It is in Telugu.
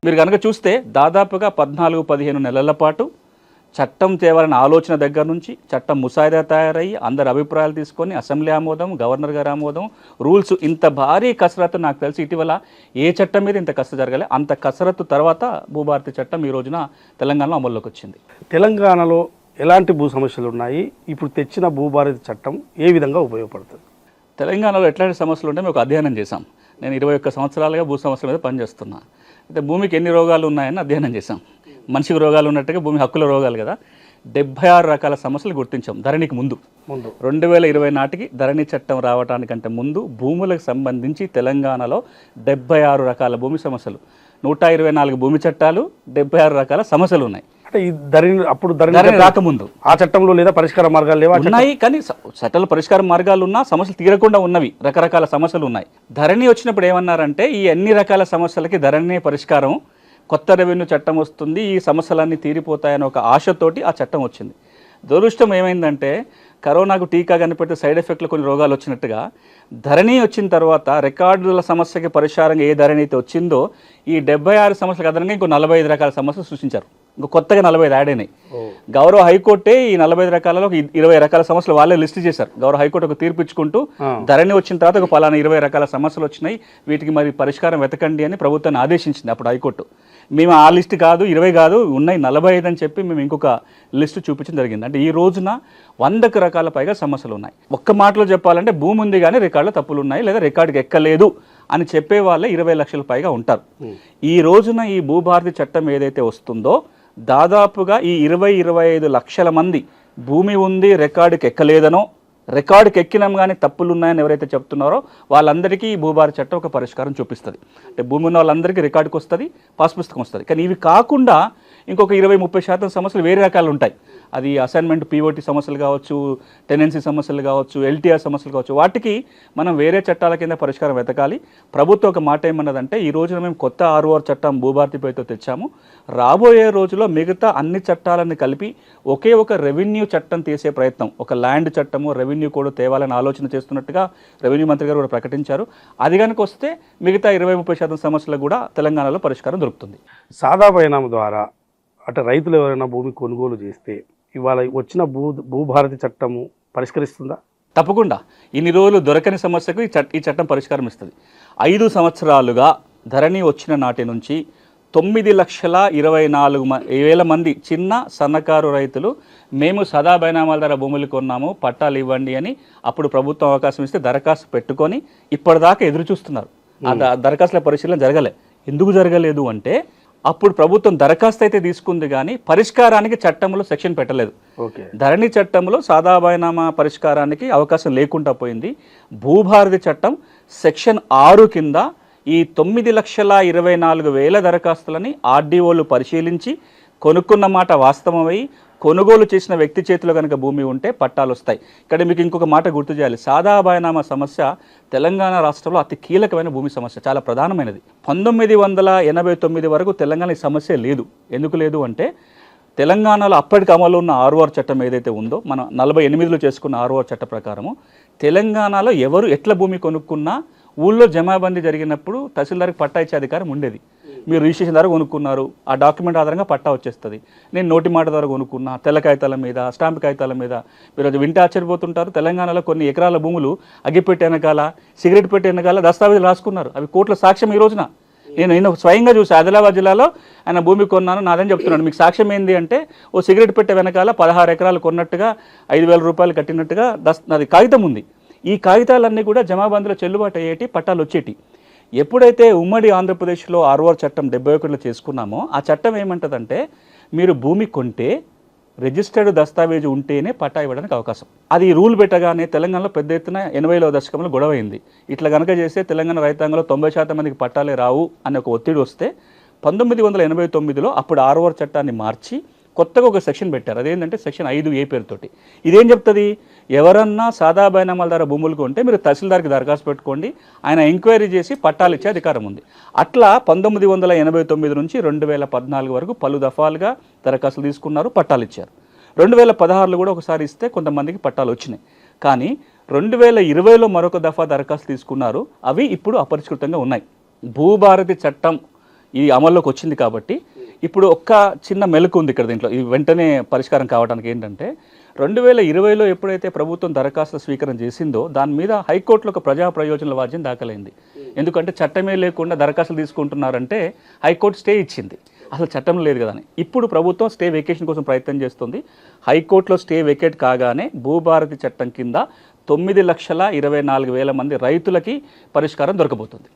మీరు కనుక చూస్తే దాదాపుగా 14-15 నెలల పాటు చట్టం తేవాలనే ఆలోచన దగ్గర నుంచి చట్టం ముసాయిదా తయారయ్యి అందరి అభిప్రాయాలు తీసుకొని అసెంబ్లీ ఆమోదం, గవర్నర్ గారి ఆమోదం, రూల్స్, ఇంత భారీ కసరత్తు నాకు తెలిసి ఇటీవల ఏ చట్టం మీద ఇంత కసరత్తు జరగాలి. అంత కసరత్తు తర్వాత భూభారతి చట్టం ఈ రోజున తెలంగాణలో అమల్లోకి వచ్చింది. తెలంగాణలో ఎలాంటి భూ సమస్యలు ఉన్నాయి, ఇప్పుడు తెచ్చిన భూభారతి చట్టం ఏ విధంగా ఉపయోగపడుతుంది? తెలంగాణలో ఎట్లాంటి సమస్యలు ఉంటే మేము ఒక అధ్యయనం చేశాం. నేను 21 సంవత్సరాలుగా భూ సమస్యల మీద పనిచేస్తున్నా. అయితే భూమికి ఎన్ని రోగాలు ఉన్నాయని అధ్యయనం చేశాం. మనిషికి రోగాలు ఉన్నట్టుగా భూమి హక్కుల రోగాలు కదా, 76 రకాల సమస్యలు గుర్తించాం. ధరణికి ముందు 2020 నాటికి ధరణి చట్టం రావడానికంటే ముందు భూములకు సంబంధించి తెలంగాణలో 76 రకాల భూమి సమస్యలు, 124 భూమి చట్టాలు, 76 రకాల సమస్యలు ఉన్నాయి. అంటే ఈ ధరణి రాకముందు ఆ చట్టంలో లేదా పరిష్కార మార్గాలు లేవా? ఉన్నాయి, కానీ చట్టాల పరిష్కార మార్గాలు ఉన్నా సమస్యలు తీరకుండా ఉన్నవి, రకరకాల సమస్యలు ఉన్నాయి. ధరణి వచ్చినప్పుడు ఏమన్నారంటే ఈ అన్ని రకాల సమస్యలకి ధరణి పరిష్కారం, కొత్త రెవెన్యూ చట్టం వస్తుంది, ఈ సమస్యలన్నీ తీరిపోతాయని ఒక ఆశతోటి ఆ చట్టం వచ్చింది. దురదృష్టం ఏమైందంటే కరోనాకు టీకా కనిపెడితే సైడ్ ఎఫెక్ట్లు కొన్ని రోగాలు వచ్చినట్టుగా ధరణి వచ్చిన తర్వాత రికార్డుల సమస్యకి పరిష్కారంగా ఏ ధరణి అయితే వచ్చిందో ఈ 76 సమస్యలకు అదనంగా ఇంకో 45 రకాల సమస్యలు సృష్టించారు. ఇంకో కొత్తగా 45 యాడ్ అయినాయి. గౌరవ హైకోర్టే ఈ 45 రకాలలో 20 రకాల సమస్యలు వాళ్ళే లిస్ట్ చేశారు. గౌరవ హైకోర్టు ఒక తీర్పు ఇచ్చుకుంటూ ధరణి వచ్చిన తర్వాత ఒక పలానా 20 రకాల సమస్యలు వచ్చినాయి, వీటికి మరి పరిష్కారం వెతకండి అని ప్రభుత్వాన్ని ఆదేశించింది అప్పుడు హైకోర్టు. మేము ఆ లిస్ట్ కాదు 20 కాదు ఉన్నాయి 45 అని చెప్పి మేము ఇంకొక లిస్టు చూపించడం జరిగింది. అంటే ఈ రోజున 100 రకాల పైగా సమస్యలు ఉన్నాయి. ఒక్క మాటలో చెప్పాలంటే భూమి ఉంది కానీ రికార్డులో తప్పులు ఉన్నాయి లేదా రికార్డుకి ఎక్కలేదు అని చెప్పే వాళ్ళే 20 లక్షల పైగా ఉంటారు. ఈ రోజున ఈ భూభారతి చట్టం ఏదైతే వస్తుందో దాదాపుగా ఈ 20-25 లక్షల మంది భూమి ఉంది రికార్డుకి ఎక్కలేదనో, రికార్డుకి ఎక్కినాం కానీ తప్పులు ఉన్నాయని ఎవరైతే చెప్తున్నారో వాళ్ళందరికీ ఈ భూభారతి చట్టం ఒక పరిష్కారం చూపిస్తుంది. అంటే భూమి ఉన్న వాళ్ళందరికీ రికార్డుకి వస్తుంది, పాస్ పుస్తకం వస్తుంది. కానీ ఇవి కాకుండా ఇంకొక 20-30% సమస్యలు వేరే రకాలు ఉంటాయి. అది అసైన్మెంట్ పీఓటీ సమస్యలు కావచ్చు, టెనెన్సీ సమస్యలు కావచ్చు, ఎల్టీఆర్ సమస్యలు కావచ్చు. వాటికి మనం వేరే చట్టాల కింద పరిష్కారం వెతకాలి. ప్రభుత్వం ఒక మాట ఏమన్నదంటే ఈ రోజున మేము కొత్త ROR చట్టం భూభారతి పేరుతో తెచ్చాము, రాబోయే రోజుల్లో మిగతా అన్ని చట్టాలను కలిపి ఒకే ఒక రెవెన్యూ చట్టం తీసే ప్రయత్నం, ఒక ల్యాండ్ చట్టము రెవెన్యూ కూడా తేవాలని ఆలోచన చేస్తున్నట్టుగా రెవెన్యూ మంత్రి గారు కూడా ప్రకటించారు. అది కనుక వస్తే మిగతా 20-30% సమస్యలకు కూడా తెలంగాణలో పరిష్కారం దొరుకుతుంది. సాదా పరిణామం ద్వారా అంటే రైతులు ఎవరైనా భూమి కొనుగోలు చేస్తే ఇవాళ వచ్చిన భూభారతి చట్టము పరిష్కరిస్తుందా? తప్పకుండా. ఇన్ని రోజులు దొరకని సమస్యకు ఈ చట్టం పరిష్కారం ఇస్తుంది. 5 సంవత్సరాలుగా ధరణి వచ్చిన నాటి నుంచి 9,24,000 మంది చిన్న సన్నకారు రైతులు మేము సదా బైనామాల ద్వారా భూములు కొన్నాము, పట్టాలు ఇవ్వండి అని అప్పుడు ప్రభుత్వం అవకాశం ఇస్తే దరఖాస్తు పెట్టుకొని ఇప్పటిదాకా ఎదురు చూస్తున్నారు. ఆ దరఖాస్తుల పరిశీలన జరగలే. ఎందుకు జరగలేదు అంటే అప్పుడు ప్రభుత్వం దరఖాస్తు అయితే తీసుకుంది కానీ పరిష్కారానికి చట్టంలో సెక్షన్ పెట్టలేదు. ధరణి చట్టంలో సాదా బైనామా పరిష్కారానికి అవకాశం లేకుండా పోయింది. భూభారతి చట్టం సెక్షన్ 6 కింద ఈ 9,24,000 దరఖాస్తులని ఆర్డీఓలు పరిశీలించి కొనుక్కున్న మాట వాస్తవమై కొనుగోలు చేసిన వ్యక్తి చేతిలో కనుక భూమి ఉంటే పట్టాలు వస్తాయి. ఇక్కడ మీకు ఇంకొక మాట గుర్తు చేయాలి. సాదా బైనామా సమస్య తెలంగాణ రాష్ట్రంలో అతి కీలకమైన భూమి సమస్య, చాలా ప్రధానమైనది. 1989 వరకు తెలంగాణ ఈ సమస్య లేదు. ఎందుకు లేదు అంటే తెలంగాణలో అప్పటికి అమలు ఉన్న ROR చట్టం ఏదైతే ఉందో మనం 48లో చేసుకున్న ROR చట్ట ప్రకారము తెలంగాణలో ఎవరు ఎట్ల భూమి కొనుక్కున్నా ఊళ్ళో జమాబందీ జరిగినప్పుడు తహసీల్దార్కి పట్టా ఇచ్చే అధికారం ఉండేది. మీరు రిజిస్ట్రేషన్ ద్వారా కొనుక్కున్నారు, ఆ డాక్యుమెంట్ ఆధారంగా పట్టా వచ్చేస్తుంది. నేను నోటి మాట ద్వారా కొనుక్కున్నా, తెల్ల కాగితాల మీద, స్టాంప్ కాగితాల మీద. మీరు వింటే ఆశ్చర్యపోతుంటారు. తెలంగాణలో కొన్ని ఎకరాల భూములు అగ్గిపెట్టి వెనకాల, సిగరెట్ పెట్టి వెనకాల దస్తావేజులు రాసుకున్నారు. అవి కోర్టుల సాక్ష్యం ఈ రోజున. నేను స్వయంగా చూసి ఆదిలాబాద్ జిల్లాలో ఆయన భూమి కొన్నాను నాదని చెప్తున్నాను. మీకు సాక్ష్యం ఏంది అంటే ఓ సిగరెట్ పెట్టే వెనకాల 16 ఎకరాలు కొన్నట్టుగా 5,000 రూపాయలు కట్టినట్టుగా అది కాగితం ఉంది. ఈ కాగితాలన్నీ కూడా జమాబందీలో చెల్లుబాటు అయ్యేటి, పట్టాలు వచ్చేటి. ఎప్పుడైతే ఉమ్మడి ఆంధ్రప్రదేశ్లో ROR చట్టం 71లో చేసుకున్నామో ఆ చట్టం ఏమంటుందంటే మీరు భూమి కొంటే రిజిస్టర్డ్ దస్తావేజు ఉంటేనే పట్టా ఇవ్వడానికి అవకాశం. అది రూల్ పెట్టగానే తెలంగాణలో పెద్ద ఎత్తున 80వ దశకంలో గొడవ అయింది. ఇట్లా కనుక చేస్తే తెలంగాణ రైతాంగంలో 90% మందికి పట్టాలే రావు అనే ఒక ఒత్తిడి వస్తే 1989లో అప్పుడు ROR చట్టాన్ని మార్చి కొత్తగా ఒక సెక్షన్ పెట్టారు. అదేంటంటే సెక్షన్ 5A పేరుతోటి. ఇదేం చెప్తుంది, ఎవరన్నా సాదా బైనామాల ద్వారా భూములు కొంటే మీరు తహసీల్దార్కి దరఖాస్తు పెట్టుకోండి, ఆయన ఎంక్వైరీ చేసి పట్టాలు ఇచ్చే అధికారం ఉంది. అట్లా 1989 నుంచి 2014 వరకు పలు దఫాలుగా దరఖాస్తులు తీసుకున్నారు, పట్టాలు ఇచ్చారు. 2016లో కూడా ఒకసారి ఇస్తే కొంతమందికి పట్టాలు వచ్చినాయి. కానీ 2020లో మరొక దఫా దరఖాస్తు తీసుకున్నారు, అవి ఇప్పుడు అపరిష్కృతంగా ఉన్నాయి. భూభారతి చట్టం ఈ అమల్లోకి వచ్చింది కాబట్టి ఇప్పుడు ఒక్క చిన్న మెలకు ఉంది ఇక్కడ దీంట్లో ఈ వెంటనే పరిష్కారం కావడానికి ఏంటంటే 2020లో ఎప్పుడైతే ప్రభుత్వం దరఖాస్తుల స్వీకరణ చేసిందో దాని మీద హైకోర్టులో ఒక ప్రజా ప్రయోజనాల వాద్యం దాఖలైంది. ఎందుకంటే చట్టమే లేకుండా దరఖాస్తులు తీసుకుంటున్నారంటే హైకోర్టు స్టే ఇచ్చింది, అసలు చట్టం లేదు కదా అని. ఇప్పుడు ప్రభుత్వం స్టే వెకేషన్ కోసం ప్రయత్నం చేస్తుంది. హైకోర్టులో స్టే వెకేట్ కాగానే భూభారతి చట్టం కింద 9,24,000 మంది రైతులకి పరిష్కారం దొరకబోతుంది.